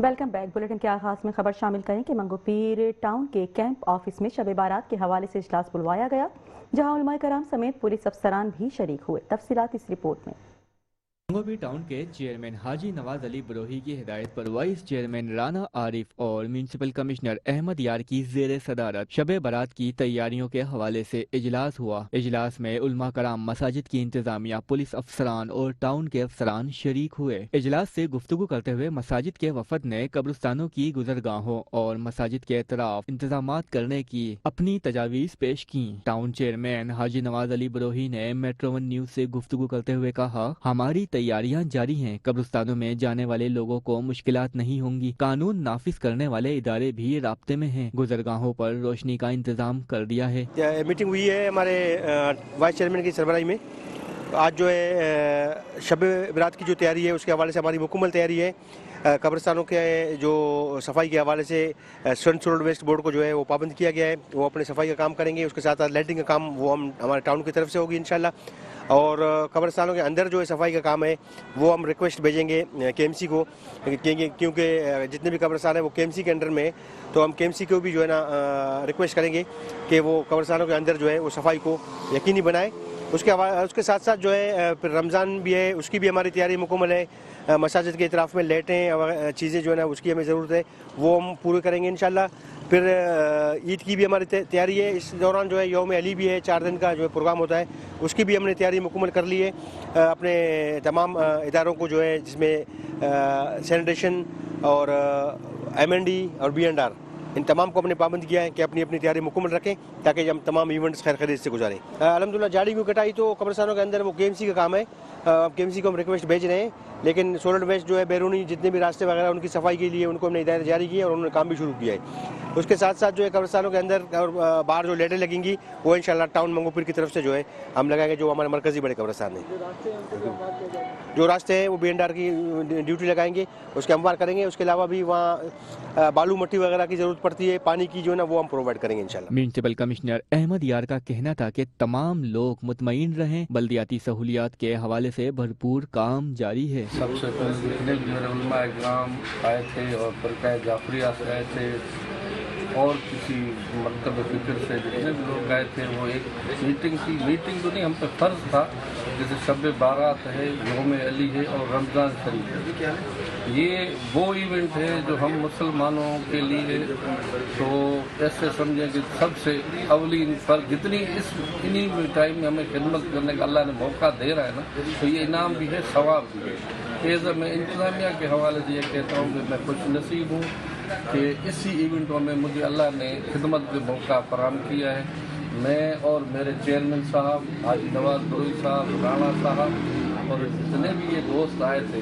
Welcome back. Bulletin کے آغاز میں خبر شامل کریں کہ منگو پیر ٹاؤن کے کیمپ آفس میں شب بارات کے حوالے سے اجلاس بلوایا گیا، جہاں علماء کرام سمیت پولیس افسران بھی شریک ہوئے۔ تفصیلات اس رپورٹ میں۔ منگو پیر ٹاؤن کے چیئرمین حاجی نواز علی بروہی کی ہدایت پر وائس چیئرمین رانا عارف اور میونسپل کمشنر احمد یار کی زیر صدارت شب برات کی تیاریوں کے حوالے سے اجلاس ہوا۔ اجلاس میں علماء کرام، مساجد کی انتظامیہ، پولیس افسران اور ٹاؤن کے افسران شریک ہوئے۔ اجلاس سے گفتگو کرتے ہوئے مساجد کے وفد نے قبرستانوں کی گزرگاہوں اور مساجد کے اطراف انتظامات کرنے کی اپنی تجاویز پیش کی۔ ٹاؤن چیئرمین حاجی نواز علی بروہی نے میٹرو ون نیوز سے گفتگو کرتے ہوئے کہا، ہماری تیاریاں جاری ہیں، قبرستانوں میں جانے والے لوگوں کو مشکلات نہیں ہوں گی، قانون نافذ کرنے والے ادارے بھی رابطے میں ہیں، گزرگاہوں پر روشنی کا انتظام کر دیا ہے۔ میٹنگ ہوئی ہے ہمارے وائس چیئرمین کی سربراہی میں۔ آج جو ہے شب برات کی جو تیاری ہے اس کے حوالے سے ہماری مکمل تیاری ہے۔ قبرستانوں کے جو صفائی کے حوالے سے سینٹرل سولڈ ویسٹ بورڈ کو جو ہے وہ پابند کیا گیا ہے، وہ اپنے صفائی کا کام کریں گے۔ اس کے ساتھ لائٹنگ کا کام وہ ہمارے ٹاؤن کی طرف سے ہوگی انشاءاللہ۔ اور قبرستانوں کے اندر جو ہے صفائی کا کام ہے وہ ہم ریکویسٹ بھیجیں گے کے ایم سی کو، کیونکہ جتنے بھی قبرستان ہیں وہ کے ایم سی کے انڈر میں ہے، تو ہم کے ایم سی کو بھی جو ہے نا ریکویسٹ کریں گے کہ وہ قبرستانوں کے اندر جو ہے وہ صفائی کو یقینی بنائے۔ اس کے ساتھ ساتھ جو ہے پھر رمضان بھی ہے، اس کی بھی ہماری تیاری مکمل ہے۔ مساجد کے اطراف میں لائٹیں اور چیزیں جو ہے نا اس کی ہمیں ضرورت ہے، وہ ہم پورے کریں گے انشاءاللہ۔ پھر عید کی بھی ہماری تیاری ہے، اس دوران جو ہے یوم علی بھی ہے، 4 دن کا جو ہے پروگرام ہوتا ہے، اس کی بھی ہم نے تیاری مکمل کر لی ہے۔ اپنے تمام اداروں کو جو ہے جس میں سینیٹیشن اور ایم این ڈی اور بی اینڈ آر، ان تمام کو ہم نے پابند کیا ہے کہ اپنی اپنی تیاری مکمل رکھیں تاکہ ہم تمام ایونٹس خیر خیریت سے گزاریں۔ الحمدللہ جاڑی کی کٹائی تو قبرستانوں کے اندر وہ کے ایم سی کا کام ہے، کے ایم سی کو ہم ریکویسٹ بھیج رہے ہیں، لیکن سولڈ ویسٹ جو ہے بیرونی جتنے بھی راستے وغیرہ ان کی صفائی کے لیے ان کو ہم نے ہدایت جاری کی ہے اور انہوں نے کام بھی شروع کیا ہے۔ اس کے ساتھ ساتھ جو ہے قبرستانوں کے اندر اور باہر جو لائٹیں لگیں گی وہ انشاءاللہ ٹاؤن منگو پیر کی طرف سے جو ہے ہم لگائیں گے، جو ہمارے مرکزی بڑے قبرستان ہیں۔ جو راستے ہیں وہ بی اینڈ آر کی ڈیوٹی لگائیں گے، اس کے ہموار کریں گے۔ اس کے علاوہ بھی وہاں بالو مٹی وغیرہ کی ضرورت پڑتی ہے، پانی کی جو ہے نا وہ ہم پرووائڈ کریں گے انشاءاللہ۔ میونسپل کمشنر احمد یار کا کہنا تھا کہ تمام لوگ مطمئن رہیں، بلدیاتی سہولیات کے حوالے سے بھرپور کام جاری ہے۔ سب سے پہلے جتنے بھی علماء کرام آئے تھے اور فرقہ جعفریہ سے آئے تھے اور کسی مکتب فکر سے جتنے بھی لوگ آئے تھے، وہ ایک میٹنگ تھی، میٹنگ تو نہیں، ہم پہ فرض تھا، جیسے شب بارات ہے، یوم علی ہے اور رمضان شریف ہے، یہ وہ ایونٹ ہے جو ہم مسلمانوں کے لیے تو ایسے سمجھیں کہ سب سے اولین فرض، جتنی انہی ٹائم میں ہمیں خدمت کرنے کا اللہ نے موقع دے رہا ہے نا، تو یہ انعام بھی ہے، ثواب بھی ہے۔ میں انتظامیہ کے حوالے سے یہ کہتا ہوں کہ میں خوش نصیب ہوں کہ اسی ایونٹوں میں مجھے اللہ نے خدمت کے موقع فراہم کیا ہے۔ میں اور میرے چیئرمین صاحب حاجی نواز بروہی صاحب، رانا صاحب اور جتنے بھی یہ دوست آئے تھے،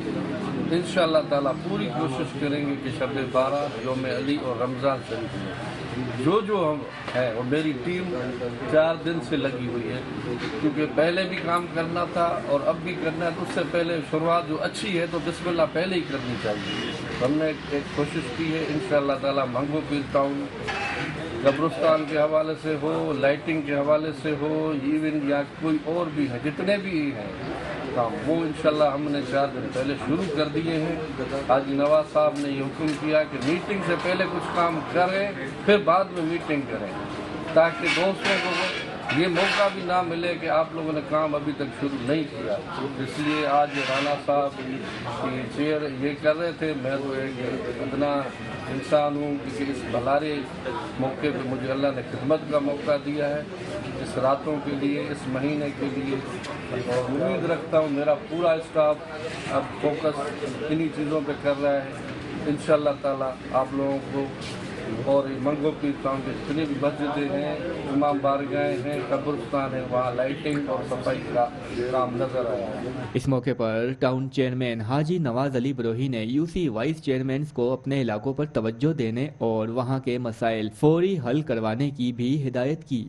انشاءاللہ تعالیٰ پوری کوشش کریں گے کہ شب بارات، یوم علی اور رمضان شریف میں جو ہم ہے، اور میری ٹیم 4 دن سے لگی ہوئی ہے، کیونکہ پہلے بھی کام کرنا تھا اور اب بھی کرنا ہے، تو اس سے پہلے شروعات جو اچھی ہے تو بسم اللہ پہلے ہی کرنی چاہیے۔ ہم نے ایک کوشش کی ہے انشاءاللہ تعالیٰ منگو پیر ٹاؤن قبرستان کے حوالے سے ہو، لائٹنگ کے حوالے سے ہو، ایونٹ یا کوئی اور بھی ہے، جتنے بھی ہیں کام، وہ انشاءاللہ ہم نے 4 دن پہلے شروع کر دیے ہیں۔ حاجی نواز صاحب نے یہ حکم کیا کہ میٹنگ سے پہلے کچھ کام کریں، پھر بعد میں میٹنگ کریں، تاکہ دوستوں کو یہ موقع بھی نہ ملے کہ آپ لوگوں نے کام ابھی تک شروع نہیں کیا۔ اس لیے آج رانا صاحب کی چیئر یہ کر رہے تھے، میں تو ایک ادنا انسان ہوں، کیونکہ اس بھلارے موقع پہ مجھے اللہ نے خدمت کا موقع دیا ہے، اس راتوں کے لیے، اس مہینے کے لیے، اور امید رکھتا ہوں میرا پورا اسٹاف اب فوکس انہی چیزوں پہ کر رہا ہے۔ انشاءاللہ تعالیٰ آپ لوگوں کو اور منگو پیر ٹاؤن کے جتنے بھی مسجدیں ہیں، امام بارگاہیں ہیں، قبرستان ہیں، وہاں لائٹنگ اور صفائی کا کام نظر آیا ہے۔ اس موقع پر ٹاؤن چیئرمین حاجی نواز علی بروہی نے یو سی وائس چیئرمینز کو اپنے علاقوں پر توجہ دینے اور وہاں کے مسائل فوری حل کروانے کی بھی ہدایت کی۔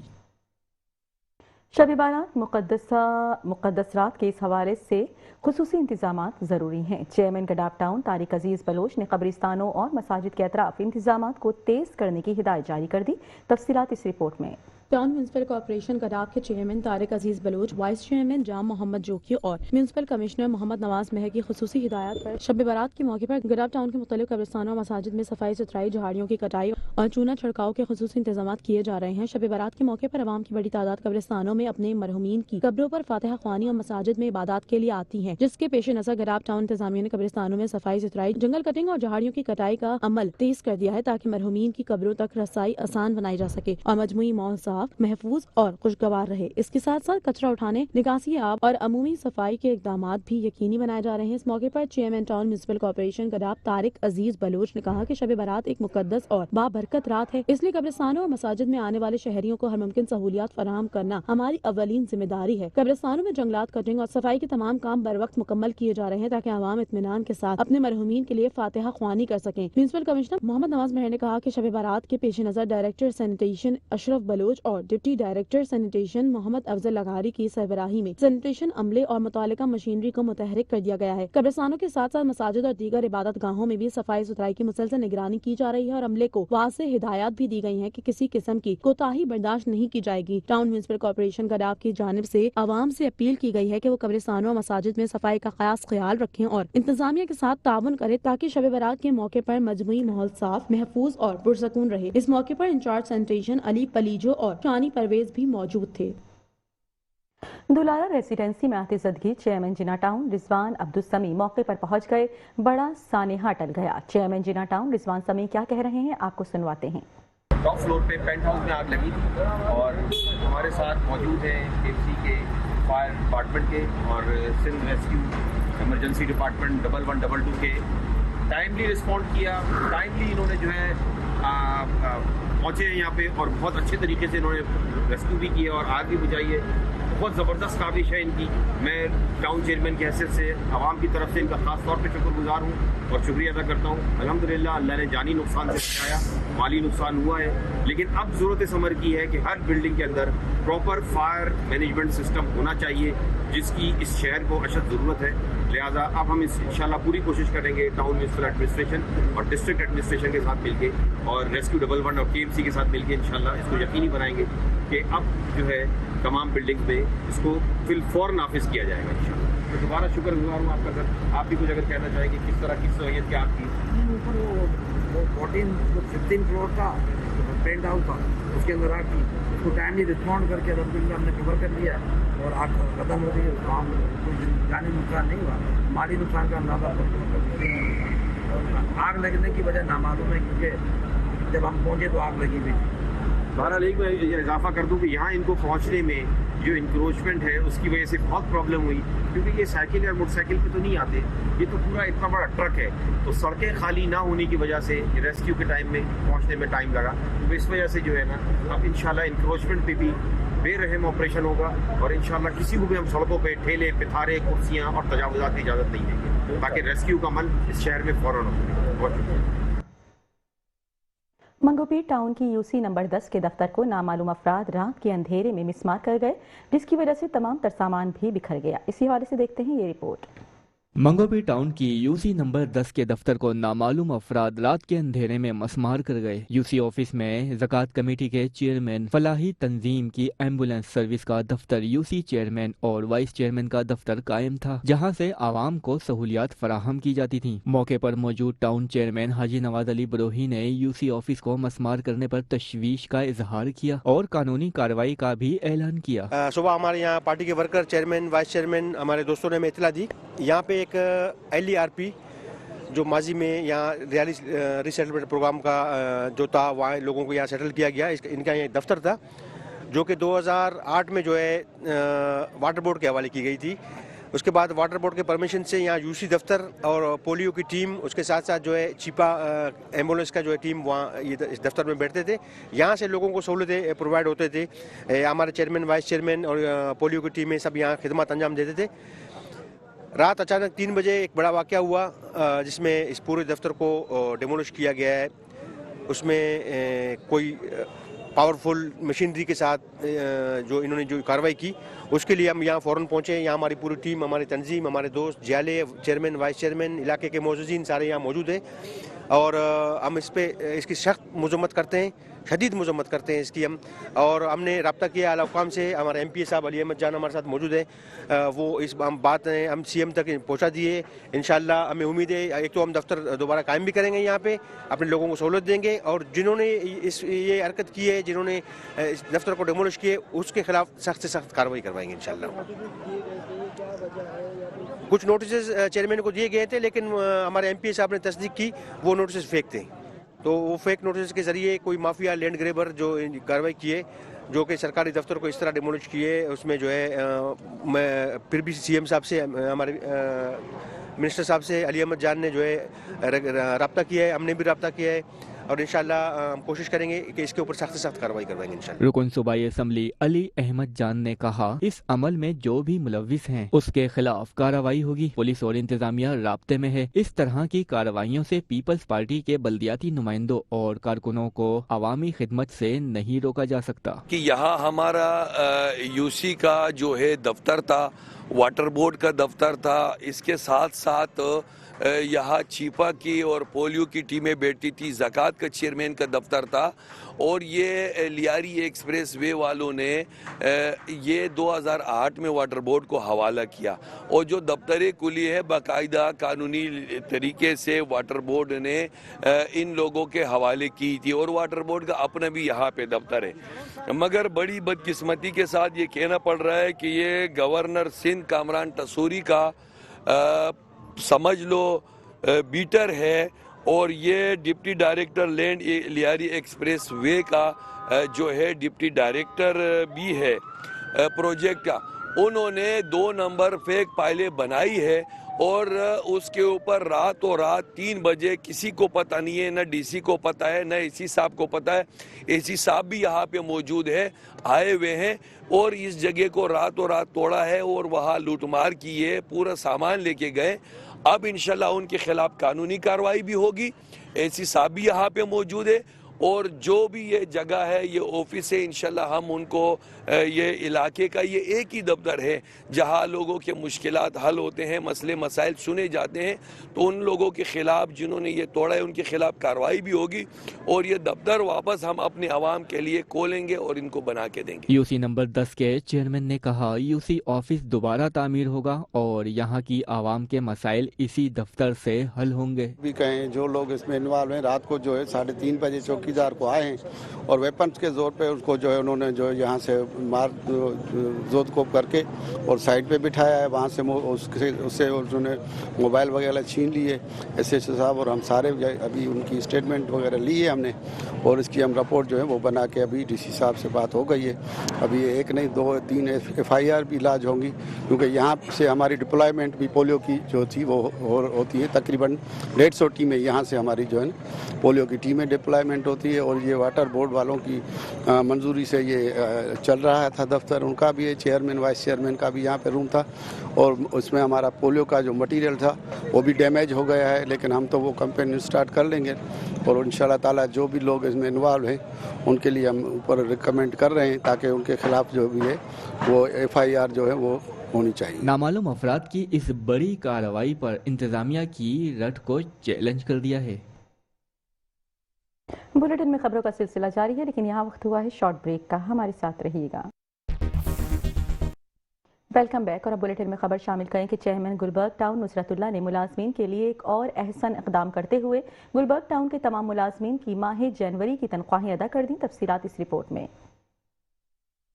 شب بارات مقدس رات کے اس حوالے سے خصوصی انتظامات ضروری ہیں۔ چیئرمین گڈاف ٹاؤن طارق عزیز بلوچ نے قبرستانوں اور مساجد کے اطراف انتظامات کو تیز کرنے کی ہدایت جاری کر دی۔ تفصیلات اس رپورٹ میں۔ टाउन म्यूनसिपल कॉर्पोरेशन गडाब के चेयरमैन तारिक अजीज बलोच, वाइस चेयरमैन जाम मोहम्मद जोकी और म्यूनसिपल कमिश्नर मोहम्मद नवाज महर की खुसूसी हिदायत पर शब बारात के मौके पर गडाब टाउन के मुख्तलिफ कब्रिस्तानों और मसाजिद में सफाई सुथराई, झाड़ियों की कटाई और चूना छिड़काव के खुसूसी इंतजाम किए जा रहे हैं। शब बारात के मौके पर आवाम की बड़ी तादाद कब्रिस्तानों में अपने मरहूमीन की कब्रों पर फातिहा ख्वानी और मसाजिद में इबादत के लिए आती है, जिसके पेश नजर गडाब टाउन इंतजामिया ने कब्रिस्तानों में सफाई सुथराई, जंगल कटिंग और झाड़ियों की कटाई का अमल तेज कर दिया है ताकि मरहूमीन की कब्रों तक रसाई आसान बनाई जा सके और मजमूई माहौल साफ, महफूज और खुशगवार रहे। इसके साथ साथ कचरा उठाने, निकासी आब और अमूमी सफाई के इकदाम भी यकीनी बनाए जा रहे हैं। इस मौके पर chairman town municipal corporation गडाब Tariq अजीज बलोच ने कहा कि शब बारात एक मुकद्दस और बाबरकत रात है, इसलिए कब्रिस्तानों और मसाजिद में आने वाले शहरियों को हर मुमकिन सहूलियात फराहम करना हमारी अवलीन जिम्मेदारी है। कब्रिस्तानों में जंगलात कटिंग और सफाई के तमाम काम बर वक्त मुकम्मल किए जा रहे हैं ताकि आवाम इत्मीनान के साथ अपने मरहूमीन के लिए फातिहा ख्वानी कर सकें। म्यूनसिपल कमिश्नर मोहम्मद नवाज महर ने कहा कि शब बारात के पेश नजर डायरेक्टर सैनिटेशन अशरफ बलोच और deputy director sanitation Mohammad Afzal Lagari की सरबराही में सैनिटेशन अमले और मुतालिका मशीनरी को मुतहरिक कर दिया गया है। कब्रिस्तानों के साथ साथ मसाजिद और दीगर इबादत गाहों में भी सफाई सुथराई की मुसलसल निगरानी की जा रही है और अमले को वाज़ेह हिदायत भी दी गई है कि किसी किस्म की कोताही बर्दाश्त नहीं की जाएगी। टाउन म्यूनसिपल कॉर्पोरेशन गडाब की जानिब से आवाम से अपील की गई है कि वो कब्रिस्तानों और मसाजिद में सफाई का खास ख्याल रखें और इंतजामिया के साथ ताउन करें ताकि शब बारात के मौके पर मजमूई माहौल साफ, महफूज और पुरसकून रहे। इस मौके पर इंचार्ज सैनिटेशन अली पलीजो और शानी परवेज भी मौजूद थे। दुलारा रेसिडेंसी में आते जदगी चेयरमैन जिना टाउन रिजवान अब्दुल समी मौके पर पहुंच गए, बड़ा सानेहा टल गया। चेयरमैन जिना टाउन रिजवान समी क्या कह रहे हैं, आपको सुनवाते हैं। टॉप फ्लोर पे पेंट हाउस में आग लगी थी और हमारे साथ मौजूद हैं KFC के फायर डिपार्टमेंट के और सिंध रेस्क्यू इमरजेंसी डिपार्टमेंट 1112 के टाइमली रिस्पॉन्ड किया। टाइमली इन्होंने जो है पहुँचे हैं यहाँ पे और बहुत अच्छे तरीके से इन्होंने रेस्क्यू भी किया और आग भी बुझाई है। बहुत ज़बरदस्त काबिश है इनकी। मैं टाउन चेयरमैन की हैसियत से आवाम की तरफ से इनका खास तौर पे शुक्रगुजार हूँ और शुक्रिया अदा करता हूँ। अल्हम्दुलिल्लाह अल्लाह ने जानी नुकसान से बचाया, माली नुकसान हुआ है, लेकिन अब ज़रूरत इस अमर की है कि हर बिल्डिंग के अंदर प्रॉपर फायर मैनेजमेंट सिस्टम होना चाहिए, जिसकी इस शहर को अशद ज़रूरत है। लिहाजा अब हम इंशाल्लाह पूरी कोशिश करेंगे टाउन म्यूनसिपल एडमिनिस्ट्रेशन और डिस्ट्रिक्ट एडमिनिस्ट्रेशन के साथ मिलके और रेस्क्यू 11 और KMC के साथ मिलके इंशाल्लाह इसको यकीनी बनाएंगे कि अब जो है तमाम बिल्डिंग में इसको फौरन नाफिज किया जाएगा इंशाल्लाह। तो दोबारा शुक्रगुजार हूँ आपका सर। आप भी कुछ अगर कहना चाहेंगे किस तरह की सहूलियत क्या आपकी? ऊपर वो 15 करोड़ का पेंट हाउस था, उसके अंदर आग थी, उसको टाइमली रिस्पॉन्ड करके अल्हम्दुलिल्लाह हमने कवर कर लिया और आग खत्म हो गई। काम कोई जानी नुकसान नहीं हुआ, माली नुकसान का अंदाजा आग लगने की वजह नामालूम है क्योंकि जब हम पहुँचे तो आग लगी हुई थी। बहरहाल एक मैं इजाफा कर दूं कि यहाँ इनको पहुँचने में जो इंक्रोचमेंट है उसकी वजह से बहुत प्रॉब्लम हुई, क्योंकि ये साइकिल या मोटरसाइकिल पे तो नहीं आते, ये तो पूरा इतना बड़ा ट्रक है, तो सड़कें खाली ना होने की वजह से रेस्क्यू के टाइम में पहुँचने में टाइम लगा। तो इस वजह से जो है ना अब इंशाल्लाह इंक्रोचमेंट पे भी बेरहम ऑपरेशन होगा और इंशाल्लाह किसी को भी हम सड़कों पे ठेले, पिथारे, कुर्सियाँ और तजावुज़ात की इजाज़त नहीं देंगे ताकि रेस्क्यू का अमल इस शहर में फ़ौरन हो। मंगोपीर टाउन की UC नंबर 10 के दफ्तर को नामालूम अफराद रात के अंधेरे में मिसमार कर गए, जिसकी वजह से तमाम तर सामान भी बिखर गया। इसी हवाले से देखते हैं ये रिपोर्ट। मंगोपीर टाउन की UC नंबर 10 के दफ्तर को नामालूम अफराद रात के अंधेरे में मसमार कर गए। UC ऑफिस में ज़कात कमेटी के चेयरमैन फलाही तंजीम की एम्बुलेंस सर्विस का दफ्तर, UC चेयरमैन और वाइस चेयरमैन का दफ्तर कायम था, जहां से आवाम को सहूलियात फराहम की जाती थी। मौके पर मौजूद टाउन चेयरमैन हाजी नवाज अली बरोही ने UC ऑफिस को मसमार करने पर तशवीश का इजहार किया और कानूनी कार्रवाई का भी ऐलान किया। सुबह हमारे यहाँ पार्टी के वर्कर, चेयरमैन, वाइस चेयरमैन, हमारे दोस्तों ने हमें इतला दी। यहाँ पे एक LERP जो माजी में यहाँ रीसेटलमेंट प्रोग्राम का जो था वहाँ लोगों को यहाँ सेटल किया गया, इनका यहाँ दफ्तर था जो कि 2008 में जो है वाटर बोर्ड के हवाले की गई थी। उसके बाद वाटर बोर्ड के परमिशन से यहाँ UC दफ्तर और पोलियो की टीम, उसके साथ साथ जो है छिपा एम्बुलेंस का जो है टीम वहाँ इस दफ्तर में बैठते थे। यहाँ से लोगों को सहूलतें प्रोवाइड होते थे। हमारे चेयरमैन, वाइस चेयरमैन और पोलियो की टीमें सब यहाँ खिदमत अंजाम देते थे। रात अचानक 3 बजे एक बड़ा वाक़या हुआ जिसमें इस पूरे दफ्तर को डिमोलिश किया गया है। उसमें कोई पावरफुल मशीनरी के साथ जो इन्होंने जो कार्रवाई की, उसके लिए हम यहाँ फ़ौरन पहुँचे। यहाँ हमारी पूरी टीम, हमारी तंजीम, हमारे दोस्त, जियाले, चेयरमैन, वाइस चेयरमैन, इलाके के मौजूदीन सारे यहाँ मौजूद है اور ہم اس پہ اس کی سخت مذمت کرتے ہیں, شدید مذمت کرتے ہیں اس کی ہم. اور ہم نے رابطہ کیا اعلیٰ حکام سے, ہمارے ایم پی صاحب علی احمد جان ہمارے ساتھ موجود ہیں, وہ اس بات ہم سی ایم تک پہنچا دیے. انشاءاللہ ہمیں امید ہے ایک تو ہم دفتر دوبارہ قائم بھی کریں گے یہاں پہ, اپنے لوگوں کو سہولت دیں گے, اور جنہوں نے یہ حرکت کی ہے, جنہوں نے اس دفتر کو ڈیمولش کیے, اس کے خلاف سخت سے سخت کارروائی کروائیں گے انشاءاللہ. کچھ نوٹسز چیئرمین کو دیے گئے تھے, لیکن ہمارے ایم پی صاحب نے تصدیق کی وہ نوٹسز فیک تھے. تو وہ فیک نوٹس کے ذریعے کوئی مافیا لینڈ گریبر جو کارروائی کیے, جو کہ سرکاری دفتر کو اس طرح ڈیمولش کیے, اس میں جو ہے میں پھر بھی سی ایم صاحب سے, ہمارے منسٹر صاحب سے علی احمد جان نے جو ہے رابطہ کیا ہے, ہم نے بھی رابطہ کیا ہے, اور انشاءاللہ ہم کوشش کریں گے کہ اس کے اوپر سخت سے سخت کارروائی کروائیں گے انشاءاللہ. رکن صوبائی اسمبلی علی احمد جان نے کہا اس عمل میں جو بھی ملوث ہیں اس کے خلاف کارروائی ہوگی. پولیس اور انتظامیہ رابطے میں ہے. اس طرح کی کارروائیوں سے پیپلز پارٹی کے بلدیاتی نمائندوں اور کارکنوں کو عوامی خدمت سے نہیں روکا جا سکتا. کہ یہاں ہمارا یو سی کا جو ہے دفتر تھا, واٹر بورڈ کا دفتر تھا, اس کے ساتھ ساتھ یہاں چیپا کی اور پولیو کی ٹیمیں بیٹھی تھی, زکوٰۃ کا چیئرمین کا دفتر تھا, اور یہ لیاری ایکسپریس وے والوں نے یہ 2008 میں واٹر بورڈ کو حوالہ کیا, اور جو دفتر کلی ہے باقاعدہ قانونی طریقے سے واٹر بورڈ نے ان لوگوں کے حوالے کی تھی, اور واٹر بورڈ کا اپنا بھی یہاں پہ دفتر ہے. مگر بڑی بدقسمتی کے ساتھ یہ کہنا پڑ رہا ہے کہ یہ گورنر سندھ کامران ٹسوری کا سمجھ لو بیٹر ہے, اور یہ deputy director land Lyari expressway کا جو ہے ڈپٹی ڈائریکٹر بھی ہے پروجیکٹ کا. انہوں نے 2 نمبر فیک فائلیں بنائی ہے, اور اس کے اوپر راتوں رات 3 بجے کسی کو پتہ نہیں ہے, نہ ڈی سی کو پتہ ہے, نہ اے سی صاحب کو پتہ ہے. اے سی صاحب بھی یہاں پہ موجود ہے, آئے ہوئے ہیں, اور اس جگہ کو راتوں رات توڑا ہے, اور وہاں لوٹ مار کی ہے, پورا سامان لے کے گئے. اب انشاءاللہ ان کے خلاف قانونی کارروائی بھی ہوگی. اے سی صاحب بھی یہاں پہ موجود ہے, اور جو بھی یہ جگہ ہے, یہ آفس ہے, انشاءاللہ ہم ان کو یہ علاقے کا یہ ایک ہی دفتر ہے جہاں لوگوں کے مشکلات حل ہوتے ہیں, مسئلے مسائل سنے جاتے ہیں. تو ان لوگوں کے خلاف جنہوں نے یہ توڑا ہے ان کے خلاف کارروائی بھی ہوگی, اور یہ دفتر واپس ہم اپنے عوام کے لیے کھولیں گے اور ان کو بنا کے دیں گے. یو سی نمبر 10 کے چیئرمین نے کہا یو سی آفس دوبارہ تعمیر ہوگا اور یہاں کی عوام کے مسائل اسی دفتر سے حل ہوں گے. بھی کہیں جو لوگ اس میں انوالو ہیں, رات کو جو ہے 3:30 بجے چوکیدار کو آئے ہیں, اور ویپنز کے زور پہ اس کو جو ہے انہوں نے جو یہاں سے مار زود کو کر کے اور سائڈ پہ بٹھایا ہے, وہاں سے اس سے انہوں نے موبائل وغیرہ چھین لیے. ایس ایچ او صاحب اور ہم سارے ابھی ان کی اسٹیٹمنٹ وغیرہ لی ہے ہم نے, اور اس کی ہم رپورٹ جو ہے وہ بنا کے ابھی ڈی سی صاحب سے بات ہو گئی ہے. ابھی 1 نہیں 2 3 ایف آئی آر بھی لاج ہوں گی, کیونکہ یہاں سے ہماری ڈپلائمنٹ بھی پولیو کی جو تھی وہ ہوتی ہے. تقریباً 150 ٹیمیں یہاں سے ہماری جو ہے پولیو کی ٹیمیں ڈپلائمنٹ ہوتی ہے, اور یہ واٹر بورڈ والوں کی منظوری سے یہ چل رہا تھا دفتر. ان کا بھی چیئرمین وائس چیئرمین کا بھی یہاں پہ روم تھا, اور اس میں ہمارا پولیو کا جو مٹیریل تھا وہ بھی ڈیمیج ہو گیا ہے, لیکن ہم تو وہ کمپین اسٹارٹ کر لیں گے, اور انشاءاللہ تعالیٰ جو بھی لوگ اس میں انوالو ہیں ان کے لیے ہم اوپر ریکمینڈ کر رہے ہیں تاکہ ان کے خلاف جو بھی ہے وہ ایف آئی آر جو ہے وہ ہونی چاہیے. نامعلوم افراد کی اس بڑی کارروائی پر انتظامیہ کی رٹ کو چیلنج کر دیا ہے. بلیٹن میں خبروں کا سلسلہ جاری ہے, لیکن یہاں وقت ہوا ہے شارٹ بریک کا. ہمارے ساتھ رہیے گا. Welcome back. اور اب بلیٹن میں خبر شامل کریں کہ چیئرمین گلبرگ ٹاؤن نصرت اللہ نے ملازمین کے لیے ایک اور احسن اقدام کرتے ہوئے گلبرگ ٹاؤن کے تمام ملازمین کی ماہ جنوری کی تنخواہیں ادا کر دیں. تفصیلات اس رپورٹ میں.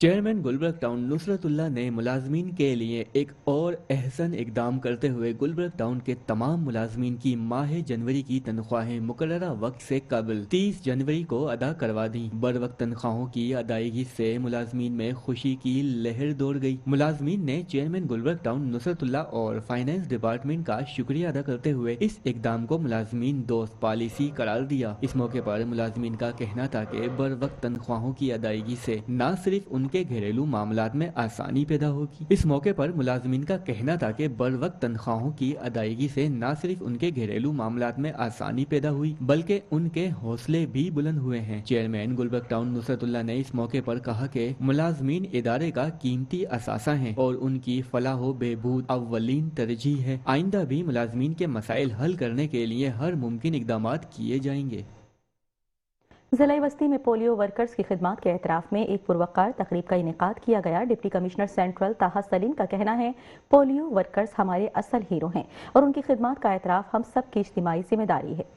چیئرمین گلبرگ ٹاؤن نصرت اللہ نے ملازمین کے لیے ایک اور احسن اقدام کرتے ہوئے گلبرگ ٹاؤن کے تمام ملازمین کی ماہ جنوری کی تنخواہیں مقررہ وقت سے قبل 30 جنوری کو ادا کروا دیں. بر وقت تنخواہوں کی ادائیگی سے ملازمین میں خوشی کی لہر دوڑ گئی. ملازمین نے چیئرمین گلبرگ ٹاؤن نصرت اللہ اور فائنانس ڈپارٹمنٹ کا شکریہ ادا کرتے ہوئے اس اقدام کو ملازمین دوست پالیسی قرار دیا. اس موقع پر ملازمین کا کہنا تھا کہ بر وقت تنخواہوں کی ادائیگی سے نہ صرف ان उनके घरेलू मामलात में आसानी पैदा होगी। इस मौके पर मुलाजमीन का कहना था कि बरवक्त तनख्वाहों की अदायगी से न सिर्फ उनके घरेलू मामलात में आसानी पैदा हुई बल्कि उनके हौसले भी बुलंद हुए हैं। चेयरमैन गुलबर्ग टाउन नुसरतुल्लाह ने इस मौके पर कहा कि मुलाजमीन इदारे का कीमती असासा हैं और उनकी फलाह व बहबूद अव्वलीन तरजीह है। आइंदा भी मुलाजमीन के मसाइल हल करने के लिए हर मुमकिन इक़दामात किए जाएंगे। ज़िला बस्ती में पोलियो वर्कर्स की खिदमत के एतराफ़ में एक पुरवकार तकरीब का इनेकाद किया गया। डिप्टी कमिश्नर सेंट्रल ताहा सलीम का कहना है पोलियो वर्कर्स हमारे असल हीरो हैं और उनकी खिदमत का एतराफ़ हम सब की इज्तिमाई जिम्मेदारी है।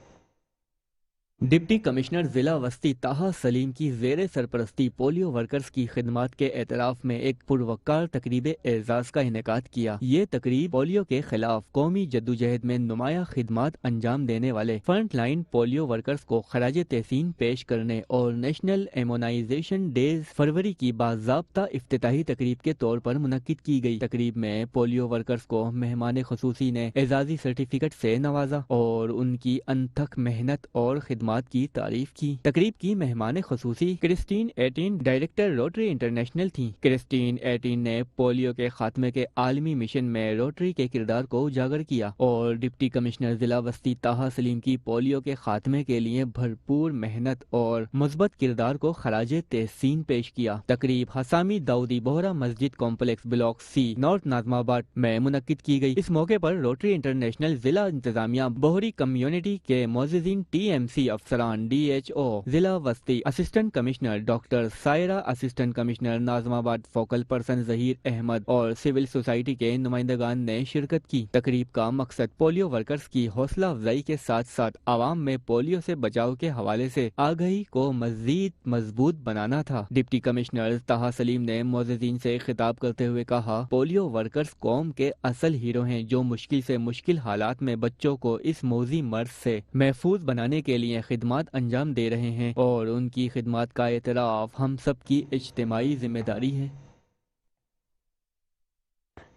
डिप्टी कमिश्नर जिला वस्ती ताहा सलीम की ज़ेरे सरपरस्ती पोलियो वर्कर्स की खिदमत के एतराफ़ में एक पुरवकार तकरीब एजाज़ का इनेकाद किया। ये तकरीब पोलियो के खिलाफ कौमी जद्दोजहद में नुमाया खिदमत अंजाम देने वाले फ्रंट लाइन पोलियो वर्कर्स को खराज तहसीन पेश करने और नेशनल इम्यूनाइजेशन डेज फरवरी की बाज़ाब्ता इफ्तिताही तकरीब के तौर पर मुनक्किद की गई। तकरीब में पोलियो वर्कर्स को मेहमान खुसूसी ने एजाज़ी सर्टिफिकेट से नवाजा और उनकी अनथक मेहनत और खिदमत की तारीफ की। तकरीब की मेहमान खुसूसी क्रिस्टीन एटीन डायरेक्टर रोटरी इंटरनेशनल थी। क्रिस्टीन एटीन ने पोलियो के खात्मे के आलमी मिशन में रोटरी के किरदार को उजागर किया और डिप्टी कमिश्नर जिला वस्ती ताहा सलीम की पोलियो के खात्मे के लिए भरपूर मेहनत और मुस्बत किरदार को खराजे तहसीन पेश किया। तकरीब हसामी दाऊदी बोहरा मस्जिद complex block C north Nazimabad में मुनक्किद की गई। इस मौके पर रोटरी इंटरनेशनल जिला इंतजामिया बोहरी कम्युनिटी के मोअज़्ज़िज़ीन TMC अफसरान DHO जिला वस्ती assistant commissioner doctor Saira assistant commissioner Nazimabad focal person Zaheer Ahmed और सिविल सोसाइटी के नुमाइंदगान ने शिरकत की। तकरीब का मकसद पोलियो वर्कर्स की हौसला अफजाई के साथ साथ आवाम में पोलियो से बचाव के हवाले से आगाही को मजीद मजबूत बनाना था। डिप्टी कमिश्नर ताहा सलीम ने मोअज़्ज़िज़ीन से खिताब करते हुए कहा पोलियो वर्कर्स कौम के असल हीरो हैं जो मुश्किल से मुश्किल हालात में बच्चों को इस मौजी मर्ज से महफूज बनाने के लिए खिदमत अंजाम दे रहे हैं और उनकी खिदमत का एतराफ़ हम सब की इज्तिमाई जिम्मेदारी है।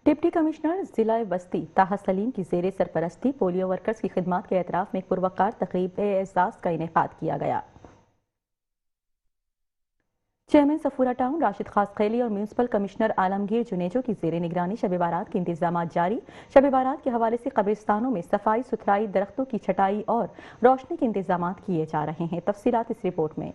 डिप्टी कमिश्नर जिला बस्ती ताहा सलीम की ज़ेरे सरपरस्ती पोलियो वर्कर्स की खिदमत के एतराफ़ में एक पुरवकार तकरीब एजाज़ का इनेकाद किया गया। चेयरमैन सफूरा टाउन राशिद खास खैली और म्यूनसिपल कमिश्नर आलमगीर जुनेजो की ज़ेरे निगरानी शब बारात के इंतजाम जारी। शब बारात के हवाले से कब्रिस्तानों में सफाई सुथराई, दरख्तों की छटाई और रोशनी के इंतजाम किए जा रहे हैं। तफसीलात इस रिपोर्ट में।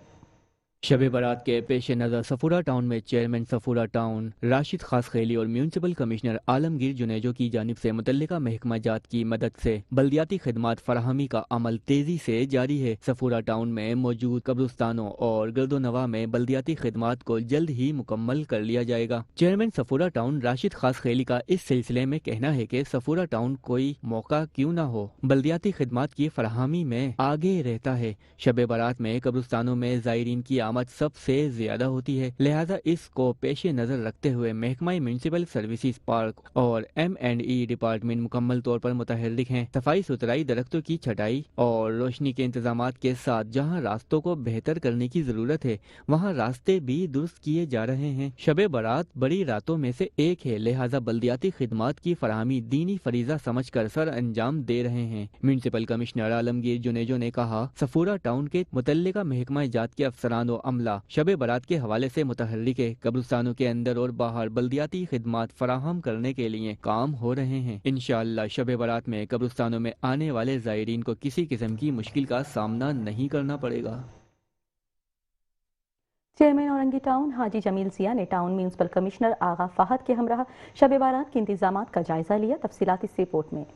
शब बारात के पेश नज़र सफूरा टाउन में चेयरमैन सफूरा टाउन राशिद खास खैली और म्यूनसिपल कमिश्नर आलमगीर जुनेजो की जानिब से मुतल्लिका महकमा जात की मदद से बल्दियाती खिदमत फराहमी का अमल तेजी से जारी है। सफूरा टाउन में मौजूद कब्रिस्तानों और गर्दोनवा में बल्दियाती खिदमत को जल्द ही मुकम्मल कर लिया जाएगा। चेयरमैन सफूरा टाउन राशिद खास खैली का इस सिलसिले में कहना है कि सफूरा टाउन कोई मौका क्यों न हो बल्दियाती खिदमत की फराहमी में आगे रहता है। शब बारात में कब्रिस्तानों में ज़ायरीन की सबसे ज्यादा होती है, लिहाजा इसको पेश नजर रखते हुए महकमा म्यूनसिपल सर्विसेज पार्क और M&E डिपार्टमेंट मुकम्मल तौर पर मुतहर्रिक हैं। सफाई सुथराई, दरख्तों की छटाई और रोशनी के इंतजामात के साथ जहां रास्तों को बेहतर करने की जरूरत है वहां रास्ते भी दुरुस्त किए जा रहे हैं। शब बारात बड़ी रातों में से एक है, लिहाजा बल्दियाती खिदमत की फराहमी दीनी फरीजा समझ कर सर अंजाम दे रहे हैं। म्यूनसिपल कमिश्नर आलमगीर जुनेजो ने कहा सफूरा टाउन के मुतल्लिका महकमा जात के अफसरान और अमला शब बारात के हवाले से मुतहर्रिक है। कब्रिस्तानों के अंदर और बाहर बल्दियाती खिदमत फराहम करने के लिए काम हो रहे हैं। इंशाअल्लाह शब बारात में कब्रिस्तानों में आने वाले ज़ायरीन को किसी किस्म की मुश्किल का सामना नहीं करना पड़ेगा। चेयरमैन औरंगी टाउन हाजी जमील जिया ने टाउन म्यूनसिपल कमिश्नर आगा फहद के हमराह शब बारात के इंतजामात का जायजा लिया। तफसीलात इस रिपोर्ट में।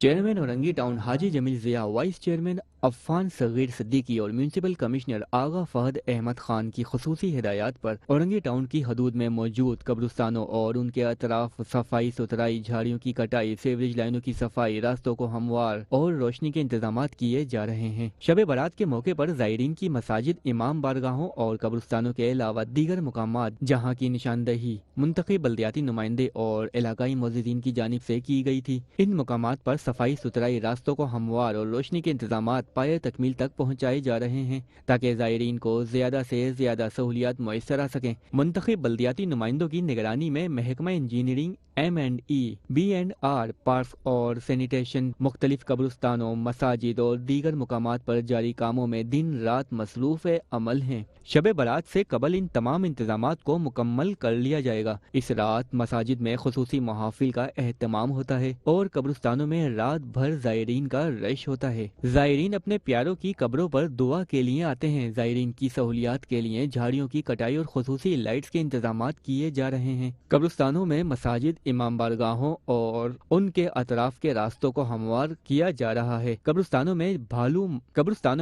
चेयरमैन औरंगी टाउन हाजी जमील जिया, वाइस चेयरमैन अफ़ान सगीर सिद्दीकी और म्यूनसिपल कमिश्नर आगा फहद अहमद खान की खुसूसी हिदायत पर औरंगी टाउन की हदूद में मौजूद कब्रिस्तानों और उनके अतराफ सफाई सुथराई, झाड़ियों की कटाई, सीवरेज लाइनों की सफाई, रास्तों को हमवार और रोशनी के इंतजाम किए जा रहे हैं। शब बारात के मौके पर ज़ायरीन की मसाजिद, इमाम बारगाहों और कब्रिस्तानों के अलावा दीगर मुकामात जहाँ की निशानदही मुंतखब बल्दियाती नुमाइंदे और इलाकाई मोअज़्ज़िज़ीन की जानिब से की गई थी। इन मुकामात पर सफाई सुथराई, रास्तों को हमवार और रोशनी के इंतजाम खदमात पाए तकमील तक पहुँचाए जा रहे हैं ताकि ज़ायरीन को ज़्यादा से ज़्यादा सहूलियात मुयस्सर आ सकें। मुंतखब बल्दियाती नुमाइंदों की निगरानी में महकमा इंजीनियरिंग M&E, B&R, पार्क और सैनिटेशन मुख्तलिफ कब्रिस्तानों, मसाजिद और दीगर मुकामात पर जारी कामों में दिन रात मसरूफ़ अमल हैं। शब बारात से कबल इन तमाम इंतजामात को मुकम्मल कर लिया जाएगा। इस रात मसाजिद में खुसूसी महाफिल का एहतमाम होता है और कब्रिस्तानों में रात भर ज़ायरीन का रश होता है। ज़ायरीन अपने प्यारों की कब्रों पर दुआ के लिए आते हैं। ज़ायरीन की सहूलियात के लिए झाड़ियों की कटाई और खुसूसी लाइट्स के इंतजामात किए जा रहे हैं। कब्रिस्तानों में मसाजिद, इमाम बारगाहों और उनके अतराफ के रास्तों को हमवार किया जा रहा है। कब्रिस्तानों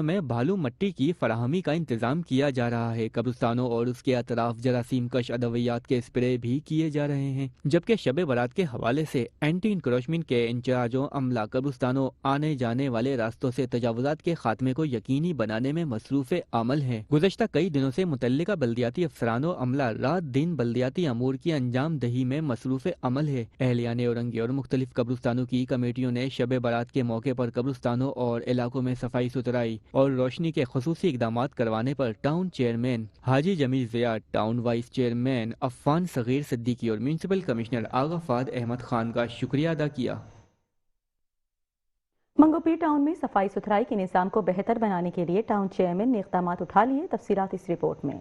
में भालू मट्टी की फराहमी का इंतजाम किया जा रहा है। कब्रिस्तानों और उसके अतराफ जरासीम कश अदवियात के स्प्रे भी किए जा रहे हैं। जबकि शब बारात के हवाले से एंटी इंक्रोचमेंट के इंचार्जों अमला कब्रिस्तानों आने जाने वाले रास्तों से तजावुजात के खात्मे को यकीनी बनाने में मसरूफ अमल है। गुज़श्ता कई दिनों से मुतल्लिका बल्दियाती अफसरानों अमला रात दिन बल्दियाती अमूर की अंजाम दही में मसरूफ अमल है। अहलियाने औरंगी और मुख्तलिफ कब्रिस्तानों की कमेटियों ने शब बारात के मौके पर कब्रिस्तानों और इलाकों में सफाई सुथराई और रोशनी के खुसूसी इक़दामात करवाने पर town chairman Haji Jamil Zia, town vice chairman Affan Saghir Siddiqui और म्यूनसिपल कमिश्नर आगा फाद अहमद खान का शुक्रिया अदा किया। मंगोपीर टाउन में सफाई सुथराई के निज़ाम को बेहतर बनाने के लिए टाउन चेयरमैन ने इक़दामात उठा लिए। तफसीलात इस रिपोर्ट में।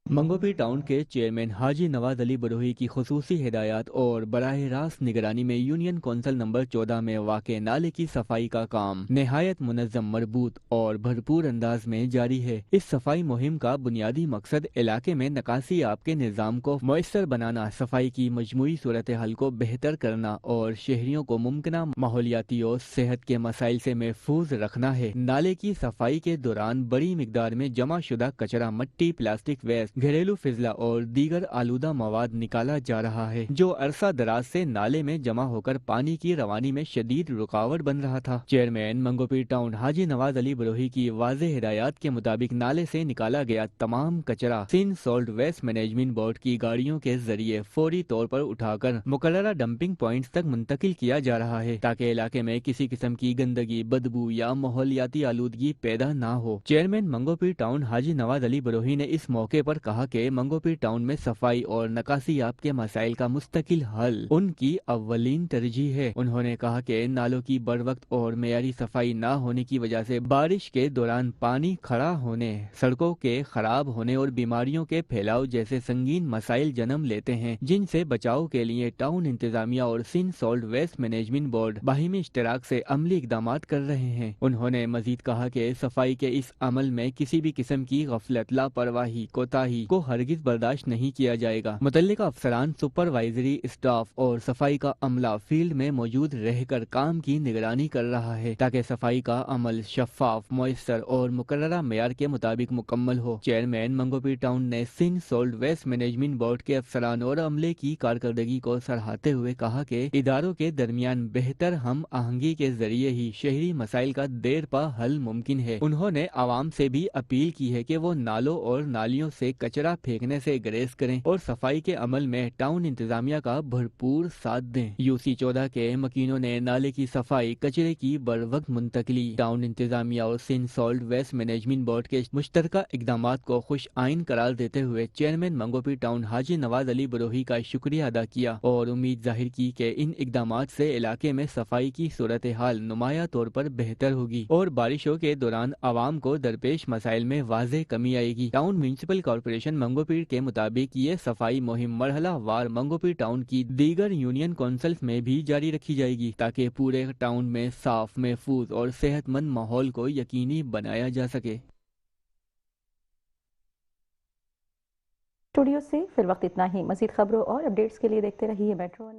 मंगोपीर टाउन के चेयरमैन हाजी नवाज अली बरोही की खुसूसी हिदायत और बराह रास्त निगरानी में यूनियन कौंसिल नंबर 14 में वाक़े नाले की सफाई का काम नहायत मुनज़्ज़म, मरबूत और भरपूर अंदाज में जारी है। इस सफाई मुहिम का बुनियादी मकसद इलाके में निकासी आब के निज़ाम को मुयस्सर बनाना, सफाई की मजमूई सूरत हाल को बेहतर करना और शहरियों को मुमकिना माहौलियाती और सेहत के मसाइल से महफूज रखना है। नाले की सफाई के दौरान बड़ी मिकदार में जमा शुदा कचरा, मट्टी, प्लास्टिक वेस्ट, घरेलू फिजला और दीगर आलूदा मवाद निकाला जा रहा है, जो अरसा दराज से नाले में जमा होकर पानी की रवानी में शदीद रुकावट बन रहा था। चेयरमैन मंगोपीर टाउन हाजी नवाज अली बरोही की वाज़ेह हिदायत के मुताबिक नाले से निकाला गया तमाम कचरा Sindh solid waste management board की गाड़ियों के जरिए फौरी तौर पर उठाकर मुकर्ररा डंपिंग पॉइंट्स तक मुंतकिल किया जा रहा है ताकि इलाके में किसी किस्म की गंदगी, बदबू या माहौलियाती आलूदगी पैदा न हो। चेयरमैन मंगोपीर टाउन हाजी नवाज अली बरोही ने इस मौके पर कहा कि मंगोपीर टाउन में सफाई और नकासियाब के मसाइल का मुस्तकिल हल उनकी अव्वलीन तरजीह है। उन्होंने कहा कि नालों की बरवक्त और मेयारी सफाई न होने की वजह से बारिश के दौरान पानी खड़ा होने, सड़कों के खराब होने और बीमारियों के फैलाव जैसे संगीन मसाइल जन्म लेते हैं, जिनसे बचाव के लिए टाउन इंतजामिया और Sindh solid waste management board बाहिमी इश्तराक से अमली इक़दामात कर रहे हैं। उन्होंने मजीद कहा कि सफाई के इस अमल में किसी भी किस्म की गफलत, लापरवाही, कोताही को हरगिज बर्दाश्त नहीं किया जाएगा। मुतल्लिका अफसरान, सुपरवाइजरी स्टाफ और सफाई का अमला फील्ड में मौजूद रहकर काम की निगरानी कर रहा है ताकि सफाई का अमल शफाफ, मुयस्सर और मुकर्ररा मेयार के मुताबिक मुकम्मल हो। चेयरमैन मंगोपीर टाउन ने Sindh solid waste management board के अफसरान और अमले की कारकर्दगी को सराहते हुए कहा कि इदारों के दरमियान बेहतर हम आहंगी के जरिए ही शहरी मसाइल का देर पा हल मुमकिन है। उन्होंने आवाम से भी अपील की है कि वो नालों और नालियों से कचरा फेंकने से गुरेज करें और सफाई के अमल में टाउन इंतजामिया का भरपूर साथ दें। UC 14 के मकीनों ने नाले की सफाई, कचरे की बरवक्त मुंतकली, टाउन इंतजामिया और Sindh solid waste management board के मुश्तरका इक़दामात को खुश आइन करार देते हुए चेयरमैन मंगोपीर टाउन हाजी नवाज अली बरोही का शुक्रिया अदा किया और उम्मीद जाहिर की कि इन इक़दामात से इलाके में सफाई की सूरत हाल नुमाया तौर पर बेहतर होगी और बारिशों के दौरान आवाम को दरपेश मसाइल में वाज़ेह कमी आएगी। टाउन म्यूनसिपल कॉर्पोरेशन मंगोपीर के मुताबिक ये सफाई मुहिम मरहला वार मंगोपीर टाउन की दीगर यूनियन कौंसिल्स में भी जारी रखी जाएगी ताकि पूरे टाउन में साफ, महफूज और सेहतमंद माहौल को यकीनी बनाया जा सके। स्टूडियो से फिर वक्त इतना ही। मजीद खबरों और अपडेट्स के लिए देखते रहिए मेट्रो।